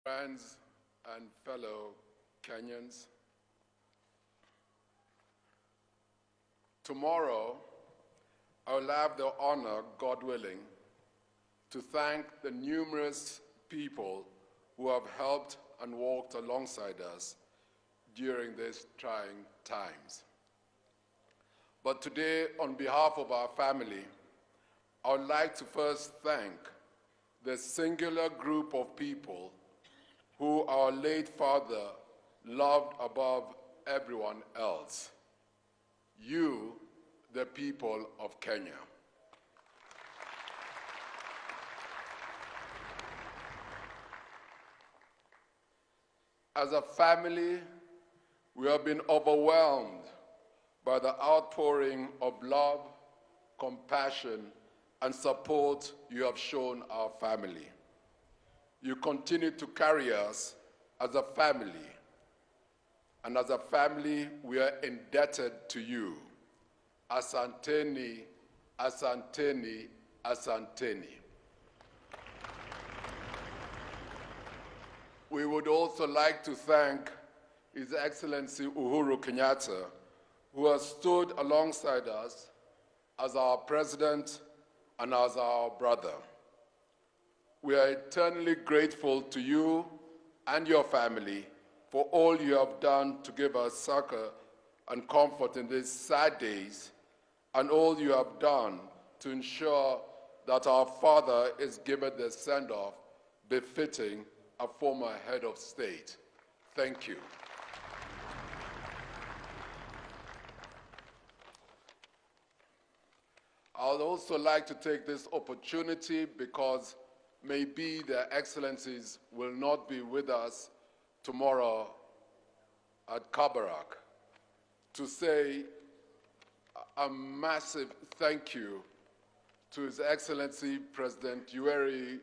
Friends and fellow Kenyans, tomorrow I will have the honor, God willing, to thank the numerous people who have helped and walked alongside us during these trying times. But today, on behalf of our family, I would like to first thank the singular group of people who our late father loved above everyone else. You, the people of Kenya. As a family, we have been overwhelmed by the outpouring of love, compassion, and support you have shown our family. You continue to carry us as a family, and as a family, we are indebted to you. Asanteni, asanteni, asanteni. We would also like to thank His Excellency Uhuru Kenyatta, who has stood alongside us as our president and as our brother. We are eternally grateful to you and your family for all you have done to give us succor and comfort in these sad days, and all you have done to ensure that our father is given the send-off befitting a former head of state. Thank you. I would also like to take this opportunity, because maybe their excellencies will not be with us tomorrow at Kabarak, to say a massive thank you to His Excellency President Yoweri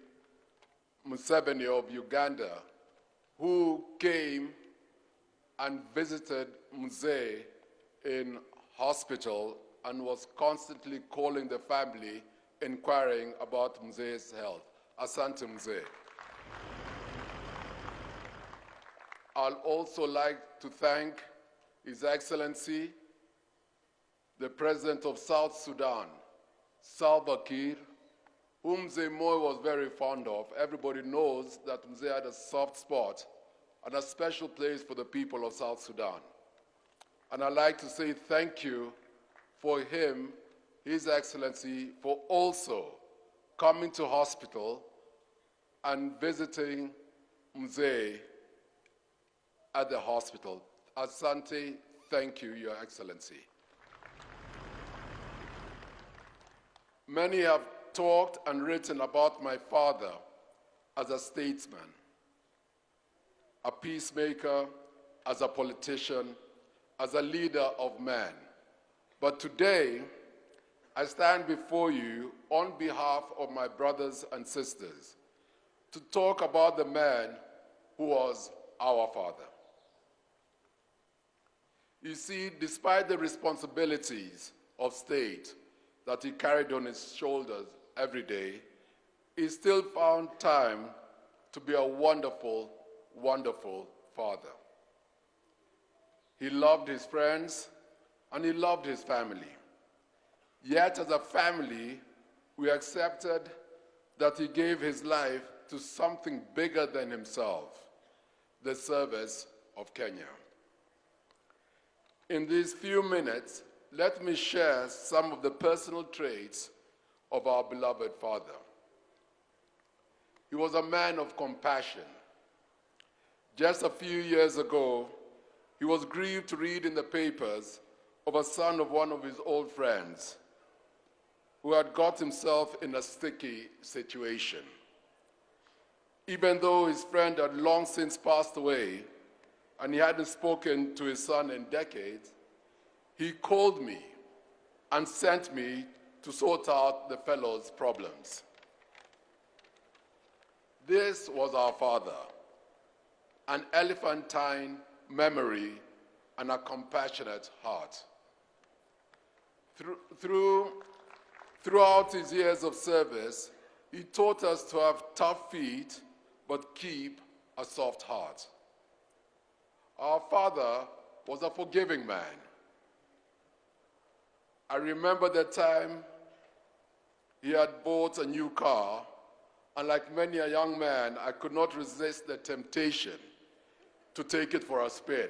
Museveni of Uganda, who came and visited Mzee in hospital and was constantly calling the family, inquiring about Mzee's health. Asante Mzee. I'll also like to thank His Excellency, the President of South Sudan, Salva Kiir, whom Mzee Moi was very fond of. Everybody knows that Mzee had a soft spot and a special place for the people of South Sudan. And I'd like to say thank you for him, His Excellency, for also coming to hospital and visiting Mzee at the hospital. Asante, thank you, Your Excellency. Many have talked and written about my father as a statesman, a peacemaker, as a politician, as a leader of men. But today, I stand before you on behalf of my brothers and sisters to talk about the man who was our father. You see, despite the responsibilities of state that he carried on his shoulders every day, he still found time to be a wonderful, wonderful father. He loved his friends and he loved his family. Yet as a family, we accepted that he gave his life to something bigger than himself, the service of Kenya. In these few minutes, let me share some of the personal traits of our beloved father. He was a man of compassion. Just a few years ago, he was grieved to read in the papers of a son of one of his old friends who had got himself in a sticky situation. Even though his friend had long since passed away and he hadn't spoken to his son in decades, he called me and sent me to sort out the fellow's problems. This was our father, an elephantine memory and a compassionate heart. Throughout his years of service, he taught us to have tough feet, but keep a soft heart. Our father was a forgiving man. I remember the time he had bought a new car, and like many a young man, I could not resist the temptation to take it for a spin.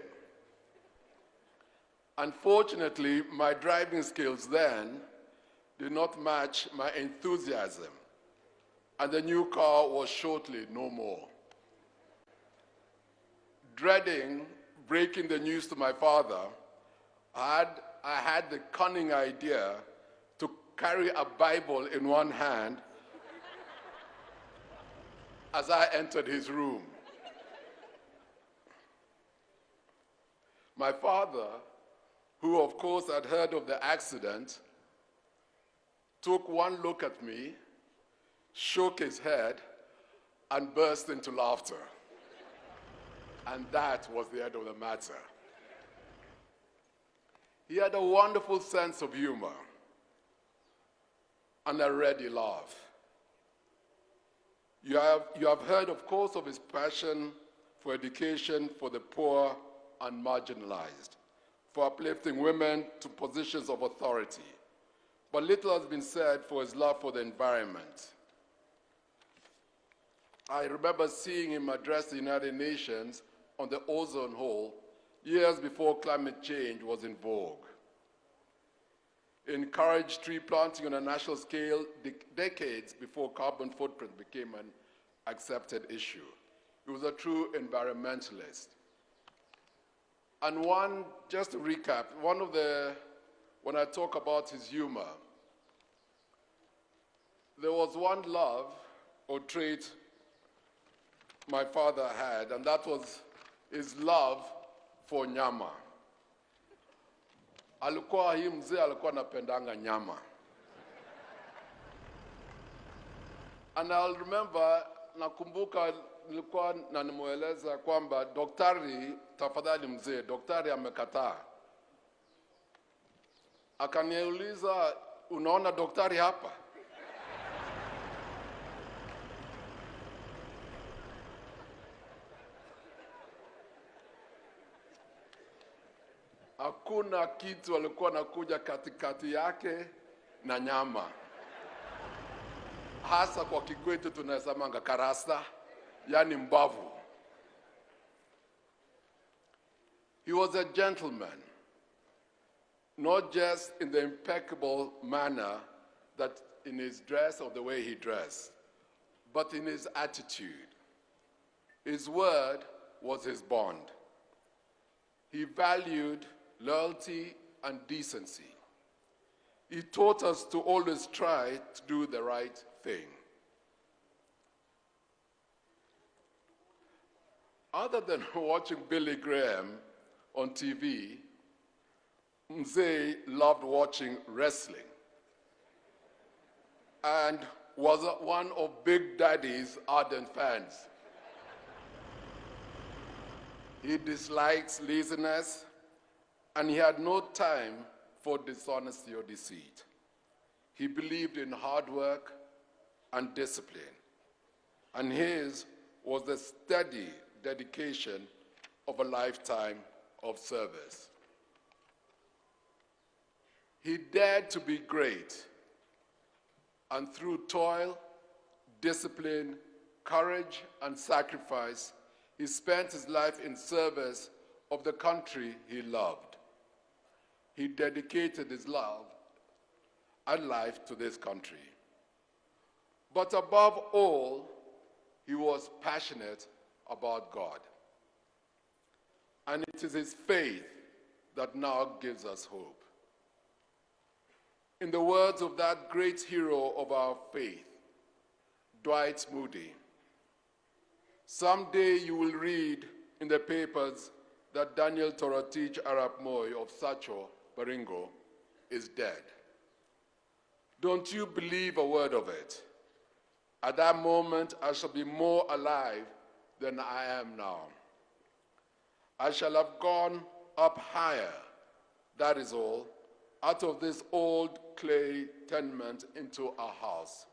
Unfortunately, my driving skills then did not match my enthusiasm, and the new car was shortly no more. Dreading breaking the news to my father, I had the cunning idea to carry a Bible in one hand as I entered his room. My father, who of course had heard of the accident, took one look at me, shook his head, and burst into laughter. And that was the end of the matter. He had a wonderful sense of humor and a ready laugh. You have heard, of course, of his passion for education for the poor and marginalized, for uplifting women to positions of authority. But little has been said for his love for the environment. I remember seeing him address the United Nations on the ozone hole years before climate change was in vogue. He encouraged tree planting on a national scale decades before carbon footprint became an accepted issue. He was a true environmentalist. And just to recap, when I talk about his humor, there was one love or trait my father had, and that was his love for nyama. Hii mzee alikuwa anapendanga nyama. And I'll remember, nakumbuka nilikuwa na nimueleza kwamba daktari, tafadhali mzee, daktari amekataa. Akaniuliza, unaona daktari hapa? Hakuna kitu alikuwa anakuja katikati yake na nyama. Hasa kwa Kikwetu tunasemanga karasta, yani mbavu. He was a gentleman, not just in the impeccable manner that in his dress or the way he dressed, but in his attitude. His word was his bond. He valued loyalty and decency. He taught us to always try to do the right thing. Other than watching Billy Graham on TV, Mzee loved watching wrestling and was one of Big Daddy's ardent fans. He dislikes laziness, and he had no time for dishonesty or deceit. He believed in hard work and discipline, and his was the steady dedication of a lifetime of service. He dared to be great, and through toil, discipline, courage, and sacrifice, he spent his life in service of the country he loved. He dedicated his love and life to this country. But above all, he was passionate about God. And it is his faith that now gives us hope. In the words of that great hero of our faith, Dwight Moody, someday you will read in the papers that Daniel Torotich Arap Moi of Sacho, Baringo, is dead. Don't you believe a word of it? At that moment, I shall be more alive than I am now. I shall have gone up higher, that is all, out of this old clay tenement into a house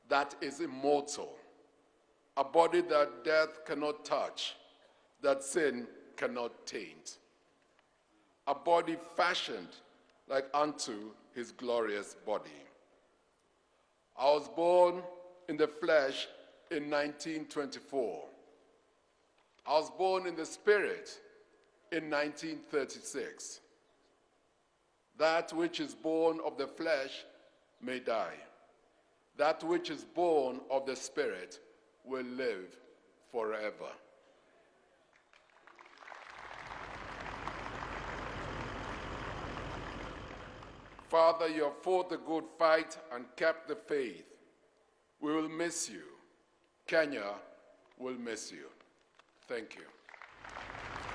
that is immortal a body that death cannot touch, that sin cannot taint, a body fashioned like unto his glorious body. I was born in the flesh in 1924. I was born in the spirit in 1936. That which is born of the flesh may die. That which is born of the spirit will live forever. Father, you have fought the good fight and kept the faith. We will miss you. Kenya will miss you. Thank you.